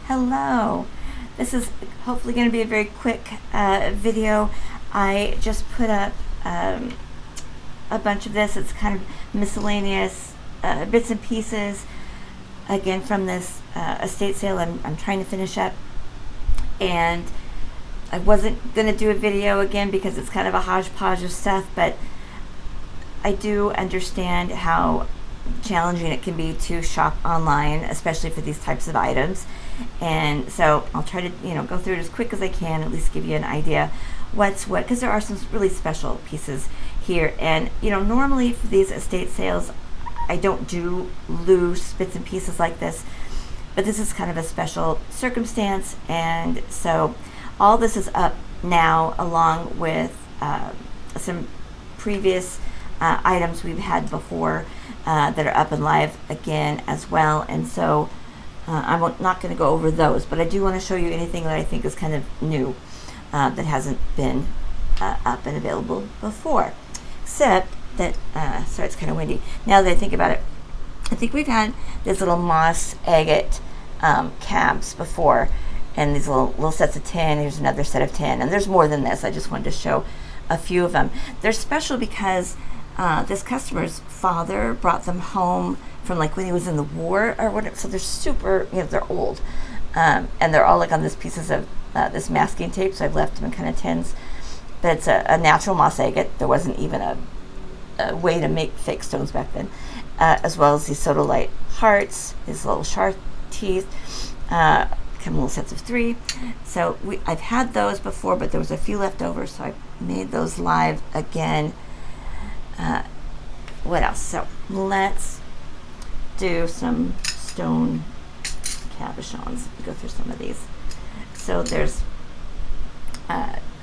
Hello. This is hopefully going to be a very quick video. I just put up a bunch of this. It's kind of miscellaneous bits and pieces, again from this estate sale I'm trying to finish up. And I wasn't going to do a video again because it's kind of a hodgepodge of stuff, but I do understand how challenging it can be to shop online, especially for these types of items. And so I'll try to go through it as quick as I can, at least give you an idea what's what, because there are some really special pieces here. And normally for these estate sales I don't do loose bits and pieces like this, but this is kind of a special circumstance. And so all this is up now, along with some previous items we've had before that are up and live again as well. And so I'm not going to go over those, but I do want to show you anything that I think is kind of new that hasn't been up and available before. Except that, sorry, it's kind of windy. Now that I think about it, I think we've had these little moss agate cabs before, and these little sets of 10. Here's another set of 10, and there's more than this. I just wanted to show a few of them. They're special because this customer's father brought them home from like when he was in the war or whatever. So they're super, they're old, and they're all like on these pieces of this masking tape. So I've left them in kind of tins. But it's a natural moss agate. There wasn't even a way to make fake stones back then. As well as these sodalite hearts, these little shark teeth, come in little sets of 3. So I've had those before, but there was a few left over, so I made those live again. What else? So let's do some stone cabochons. Go through some of these. So there's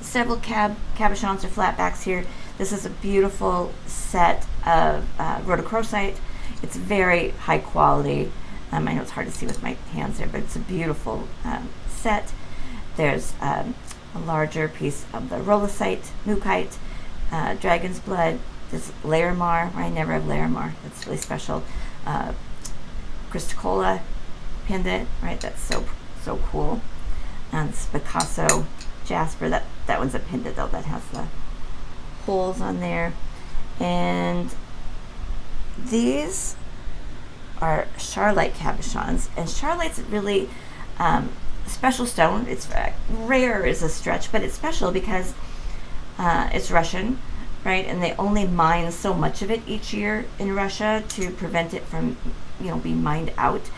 several cabochons or flatbacks here. This is a beautiful set of rhodochrosite. It's very high quality. I know it's hard to see with my hands there, but it's a beautiful set. There's a larger piece of the rollicite, mukite, dragon's blood. This Larimar. I never have Larimar. That's really special. Christicola pendant, right? That's so cool. And this Picasso jasper. That one's a pendant though. That has the holes on there. And these are charlite cabochons. And charlite's really special stone. It's rare is a stretch, but it's special because it's Russian. Right, and they only mine so much of it each year in Russia to prevent it from, being mined out.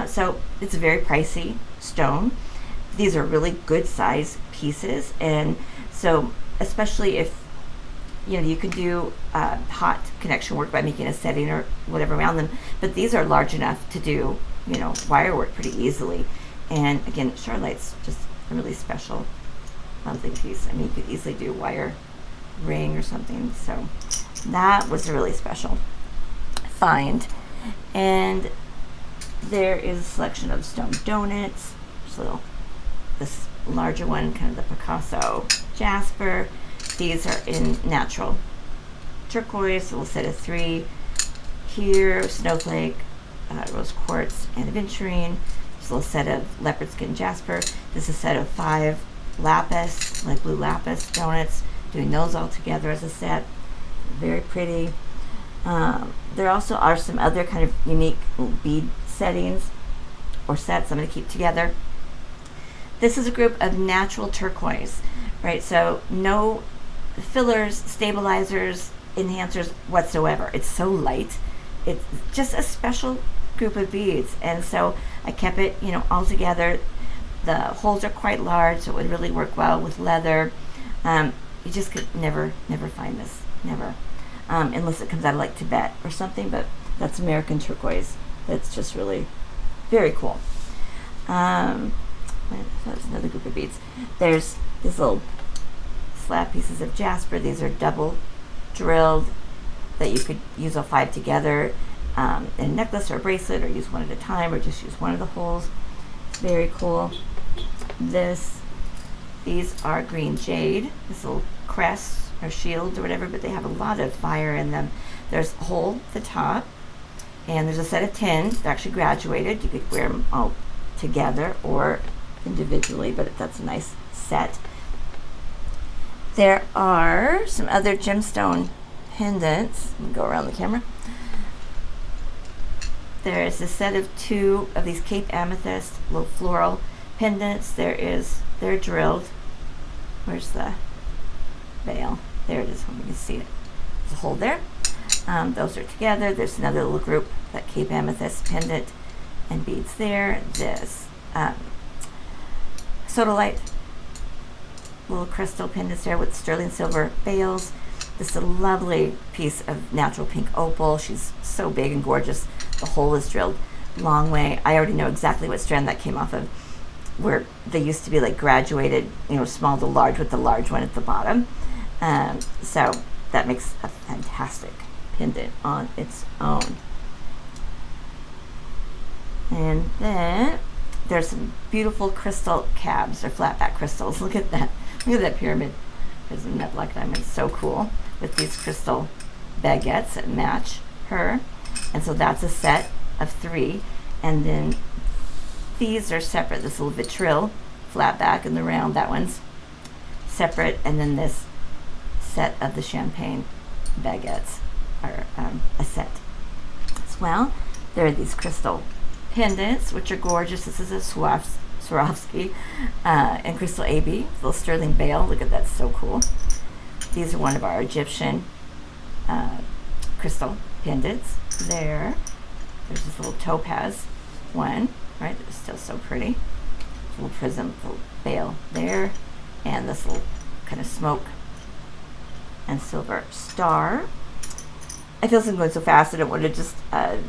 So it's a very pricey stone. These are really good size pieces, and so especially if you can do hot connection work by making a setting or whatever around them, but these are large enough to do wire work pretty easily. And again, charlite's just a really special monthly piece. I mean, you could easily do wire ring or something. So that was a really special find. And there is a selection of stone donuts. So this larger one, kind of the Picasso jasper. These are in natural turquoise, a little set of 3 here, snowflake, rose quartz, and aventurine. There's a little set of leopard skin jasper. This is a set of 5 lapis, like blue lapis donuts. Doing those all together as a set. Very pretty. There also are some other kind of unique bead settings or sets I'm going to keep together. This is a group of natural turquoise, right? So no fillers, stabilizers, enhancers whatsoever. It's so light. It's just a special group of beads. And so I kept it, all together. The holes are quite large, so it would really work well with leather. You just could never find this, never, unless it comes out of like Tibet or something. But that's American turquoise. That's just really very cool. That's another group of beads. There's these little slab pieces of jasper. These are double drilled that you could use all 5 together in a necklace or a bracelet, or use one at a time, or just use one of the holes. Very cool. These are green jade, this little crest or shield or whatever, but they have a lot of fire in them. There's a hole at the top, and there's a set of 10. They're actually graduated. You could wear them all together or individually, but that's a nice set. There are some other gemstone pendants. Let me go around the camera. There's a set of 2 of these Cape Amethyst little floral pendants. They're drilled. Where's the veil? There it is, when you can see it. There's a hole there. Those are together. There's another little group, that Cape Amethyst pendant and beads there. This sodalite little crystal pendants there with sterling silver veils. This is a lovely piece of natural pink opal. She's so big and gorgeous. The hole is drilled long way. I already know exactly what strand that came off of, where they used to be like graduated, small to large with the large one at the bottom. So that makes a fantastic pendant on its own. And then there's some beautiful crystal cabs or flatback crystals. Look at that. Look at that pyramid. There's a black diamond. So cool. With these crystal baguettes that match her. And so that's a set of 3. And then these are separate. This little vitriol flatback and the round, that one's separate. And then this set of the champagne baguettes are a set as well. There are these crystal pendants, which are gorgeous. This is a Swarovski and crystal AB, little sterling veil. Look at that, so cool. These are one of our Egyptian crystal pendants. There's this little topaz one, right? It's still so pretty. Little prism, little veil there, and this little kind of smoke and silver star. I feel I'm going so fast, I don't want to just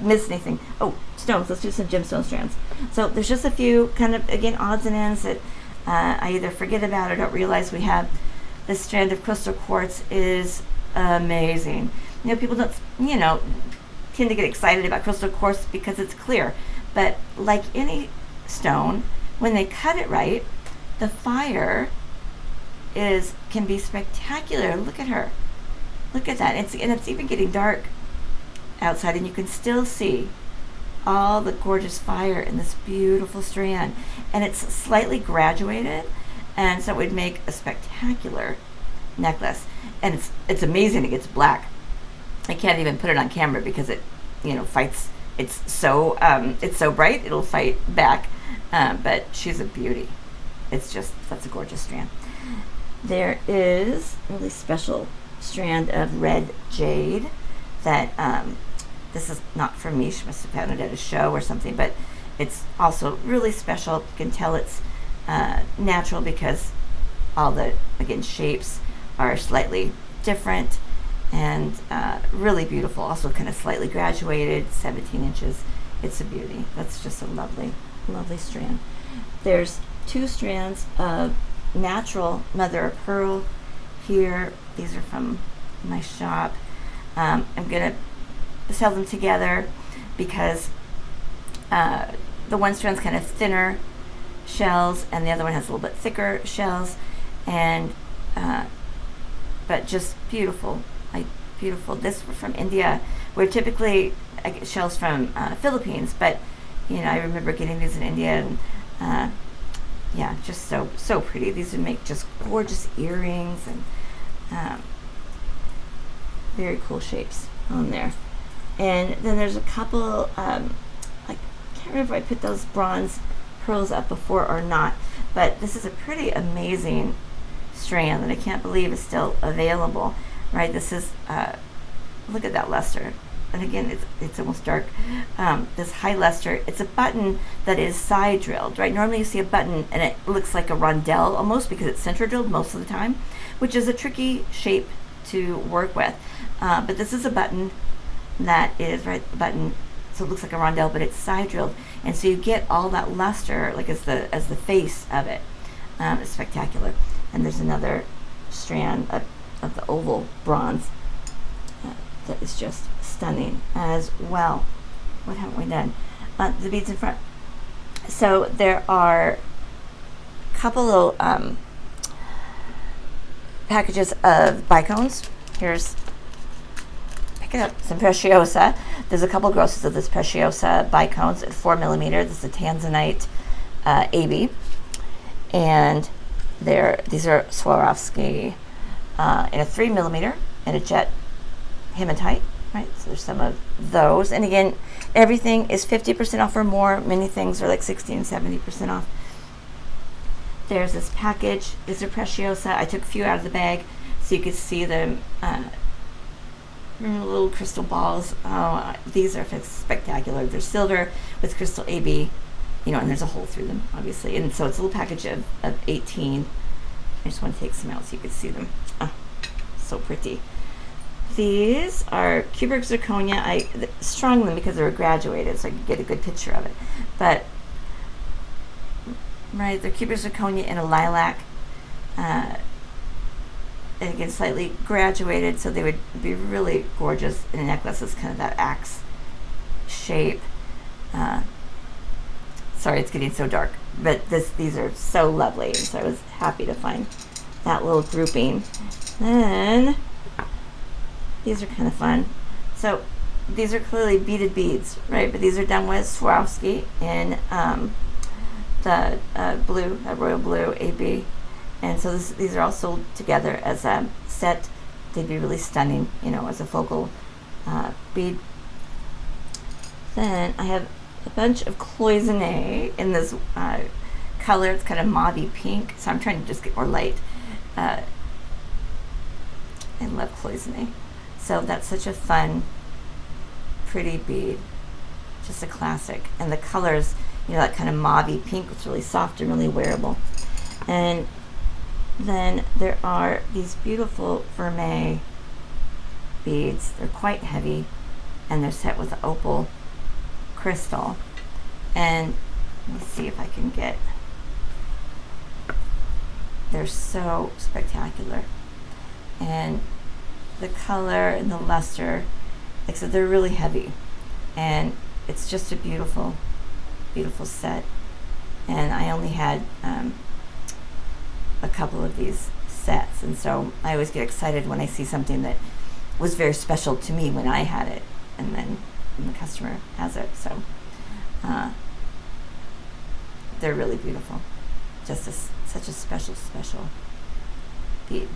miss anything. Oh, stones. Let's do some gemstone strands. So there's just a few kind of, again, odds and ends that I either forget about or don't realize we have. This strand of crystal quartz is amazing. People don't, tend to get excited about crystal quartz because it's clear. But like any stone, when they cut it right, the fire can be spectacular. Look at her. Look at that. And it's even getting dark outside, and you can still see all the gorgeous fire in this beautiful strand. And it's slightly graduated, and so it would make a spectacular necklace. And it's amazing it gets black. I can't even put it on camera because it, fights. It's so bright, it'll fight back. But she's a beauty. That's a gorgeous strand. There is a really special strand of red jade that this is not for me. She must have found it at a show or something, but it's also really special. You can tell it's natural because all the, again, shapes are slightly different and really beautiful. Also kind of slightly graduated, 17 inches. It's a beauty. That's just a lovely, lovely strand. There's 2 strands of natural mother of pearl here. These are from my shop. I'm going to sell them together because the one strand's kind of thinner shells and the other one has a little bit thicker shells, and but just beautiful, like beautiful. This was from India, where typically I get shells from Philippines, but I remember getting these in India, and yeah, just so pretty. These would make just gorgeous earrings and very cool shapes on there. And then there's a couple, I can't remember if I put those bronze pearls up before or not, but this is a pretty amazing strand that I can't believe is still available, right? This is, look at that luster. And again, it's almost dark. This high luster, it's a button that is side drilled, right? Normally you see a button and it looks like a rondelle almost because it's center drilled most of the time, which is a tricky shape to work with. But this is a button that is, right, the button, so it looks like a rondelle, but it's side drilled. And so you get all that luster, like as the face of it. It's spectacular. And there's another strand of the oval bronze that is just stunning as well. What haven't we done? The beads in front. So there are a couple little packages of bicones. Here's, pick it up, some Preciosa. There's a couple grosses of this Preciosa bicones at 4 millimeter. This is a tanzanite AB, and these are Swarovski in a 3mm and a jet hematite, right? So there's some of those, and again, everything is 50% off or more. Many things are like 60 and 70% off. There's this package. These are Preciosa. I took a few out of the bag so you could see them. Little crystal balls. Oh, these are spectacular. They're silver with crystal AB, and there's a hole through them, obviously. And so it's a little package of 18. I just want to take some out so you could see them. Oh, so pretty. These are cubic zirconia. I strung them because they were graduated, so I could get a good picture of it. But right, they're cubic zirconia in a lilac, and again slightly graduated, so they would be really gorgeous in a necklace. It's kind of that axe shape. Sorry, it's getting so dark, but these are so lovely, and so I was happy to find that little grouping. Then these are kind of fun. So these are clearly beaded beads, right? But these are done with Swarovski in the blue, royal blue AB. And so these are all sold together as a set. They'd be really stunning, as a focal bead. Then I have a bunch of cloisonne in this color. It's kind of mauve pink, so I'm trying to just get more light. I love cloisonne. So that's such a fun, pretty bead. Just a classic. And the colors, that kind of mauve pink, it's really soft and really wearable. And then there are these beautiful vermeil beads. They're quite heavy, and they're set with opal crystal. And let's see if I can get, they're so spectacular. And the color and the luster, like I said, they're really heavy, and it's just a beautiful, beautiful set. And I only had a couple of these sets, and so I always get excited when I see something that was very special to me when I had it, and then when the customer has it. So they're really beautiful. Just such a special bead.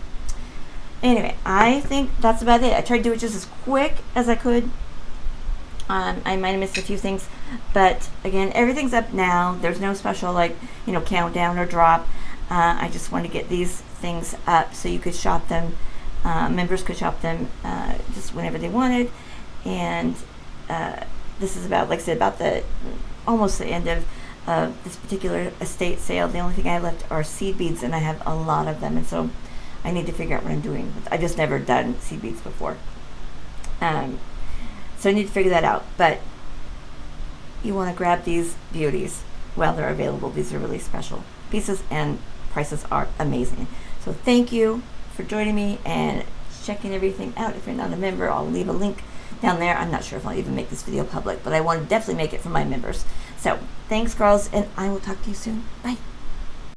Anyway, I think that's about it. I tried to do it just as quick as I could. I might have missed a few things, but again, everything's up now. There's no special countdown or drop. I just wanted to get these things up so you could shop them. Members could shop them just whenever they wanted. And this is about, like I said, about almost the end of this particular estate sale. The only thing I left are seed beads, and I have a lot of them, and so I need to figure out what I'm doing. I've just never done seed beads before. So I need to figure that out. But you want to grab these beauties while they're available. These are really special pieces, and prices are amazing. So thank you for joining me and checking everything out. If you're not a member, I'll leave a link down there. I'm not sure if I'll even make this video public, but I want to definitely make it for my members. So thanks, girls, and I will talk to you soon. Bye.